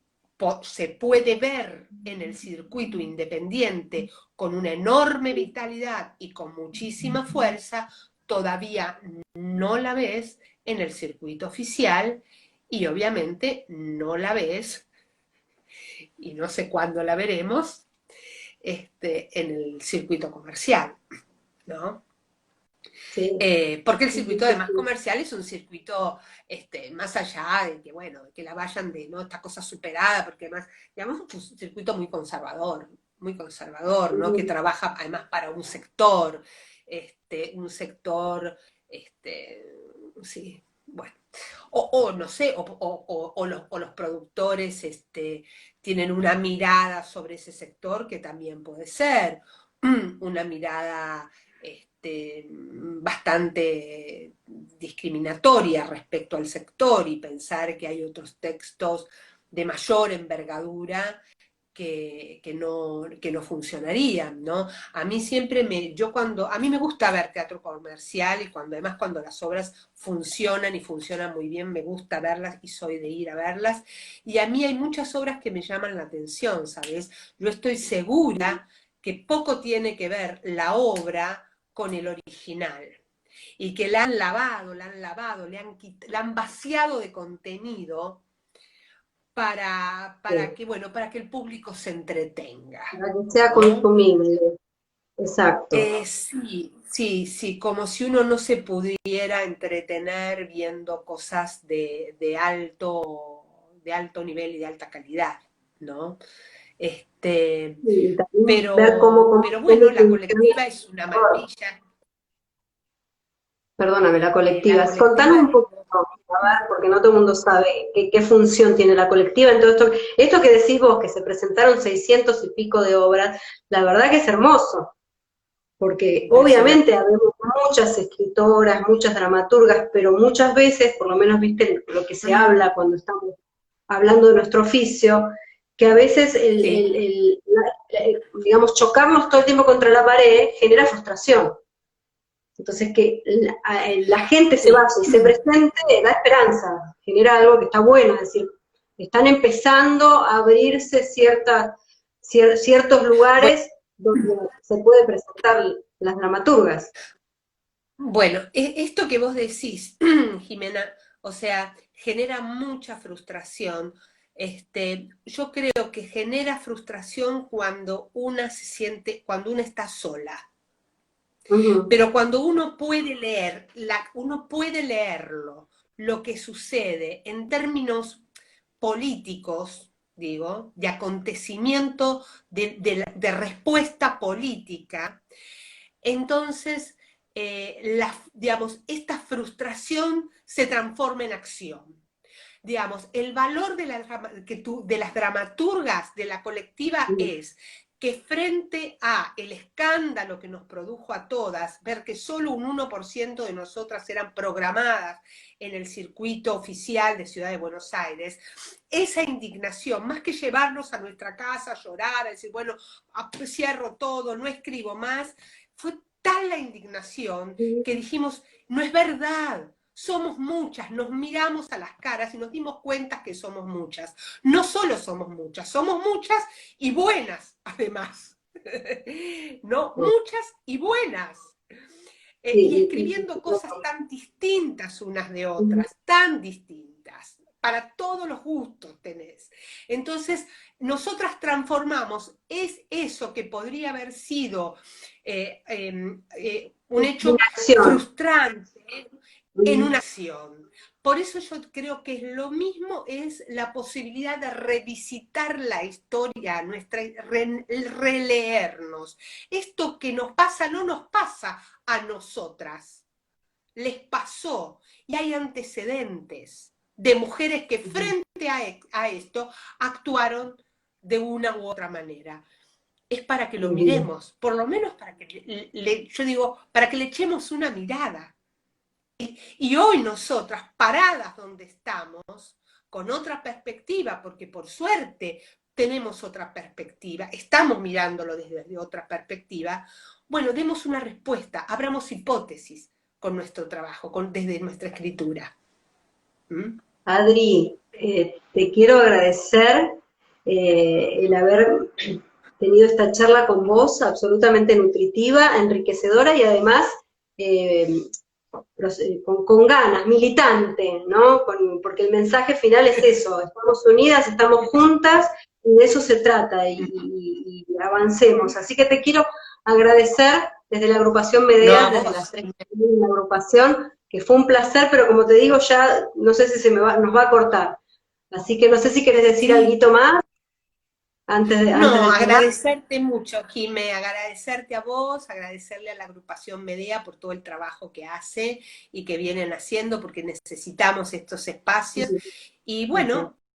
se puede ver en el circuito independiente con una enorme vitalidad y con muchísima fuerza, todavía no la ves en el circuito oficial y obviamente no la ves, y no sé cuándo la veremos, en el circuito comercial, ¿no? Sí, Porque el sí, circuito sí, además sí. comercial es un circuito, más allá de que, bueno, de que la vayan de, ¿no? Esta cosa superada, porque además, digamos, es un circuito muy conservador, ¿no? Que Ujú. trabaja además para un sector, sí, bueno. O no sé, o los productores tienen una mirada sobre ese sector que también puede ser una mirada bastante discriminatoria respecto al sector y pensar que hay otros textos de mayor envergadura que no funcionarían, ¿no? A mí siempre a mí me gusta ver teatro comercial y además cuando las obras funcionan y funcionan muy bien, me gusta verlas y soy de ir a verlas. Y a mí hay muchas obras que me llaman la atención, ¿sabes? Yo estoy segura que poco tiene que ver la obra con el original y que la han vaciado de contenido Sí. para que el público se entretenga, Para que sea ¿no? consumible, exacto. Sí, sí, sí, como si uno no se pudiera entretener viendo cosas de alto nivel y de alta calidad, ¿no? Este, Y también ver pero cómo bueno, la funciona. colectiva es una maravilla. Perdóname, la La colectiva. Contanos colectiva, un poquito, a ver, porque no todo el mundo sabe qué función tiene la colectiva en todo esto. Esto que decís vos, que se presentaron 600 y pico de obras, la verdad que es hermoso, porque impresionante. obviamente habemos muchas escritoras, muchas dramaturgas, pero muchas veces, por lo menos viste lo que se habla cuando estamos hablando de nuestro oficio, que a veces Sí. digamos, chocarnos todo el tiempo contra la pared genera frustración. Entonces, que la gente se Sí. vaya y se presente da esperanza, genera algo que está bueno, es decir, están empezando a abrirse ciertos Bueno, lugares donde se puede presentar las dramaturgas. bueno, esto que vos decís, Jimena, o sea, genera mucha frustración. Yo creo que genera frustración cuando una está sola. Ujú. Pero cuando uno puede leerlo, lo que sucede en términos políticos, digo, de acontecimiento, de respuesta política, entonces, digamos, esta frustración se transforma en acción. Digamos, el valor de las dramaturgas de la colectiva es que frente a el escándalo que nos produjo a todas, ver que solo un 1% de nosotras eran programadas en el circuito oficial de Ciudad de Buenos Aires, esa indignación, más que llevarnos a nuestra casa a llorar, a decir, bueno, cierro todo, no escribo más, fue tal la indignación que dijimos, no es verdad, somos muchas, nos miramos a las caras y nos dimos cuenta que somos muchas. No solo somos muchas y buenas, además. ¿No? Sí, Muchas y buenas. Y sí, escribiendo cosas tan distintas unas de otras, tan distintas. Para todos los gustos tenés. Entonces, nosotras transformamos eso que podría haber sido un hecho una acción. frustrante en una acción. Por eso yo creo que es lo mismo, es la posibilidad de revisitar la historia, releernos. Esto que nos pasa no nos pasa a nosotras, les pasó y hay antecedentes de mujeres que frente a esto actuaron de una u otra manera. Es para que lo miremos, por lo menos para que yo digo, para que le echemos una mirada. Y hoy nosotras, paradas donde estamos, con otra perspectiva, porque por suerte tenemos otra perspectiva, estamos mirándolo desde otra perspectiva, bueno, demos una respuesta, abramos hipótesis con nuestro trabajo, desde nuestra escritura. ¿Mm? Adri, te quiero agradecer el haber tenido esta charla con vos, absolutamente nutritiva, enriquecedora y además eh, con ganas, militante, ¿no? Porque el mensaje final es eso, estamos unidas, estamos juntas y de eso se trata y avancemos. Así que te quiero agradecer desde la agrupación No, a Medeas, desde las vos. 6 de la agrupación, que fue un placer, pero como te digo, ya no sé si nos va a cortar. Así que no sé si querés decir Sí. algo más antes No, de cerrar. agradecerte mucho, Jimé, agradecerte a vos, agradecerle a la agrupación Medea por todo el trabajo que hace y que vienen haciendo, porque necesitamos estos Sí, espacios. sí, Y sí, sí. bueno,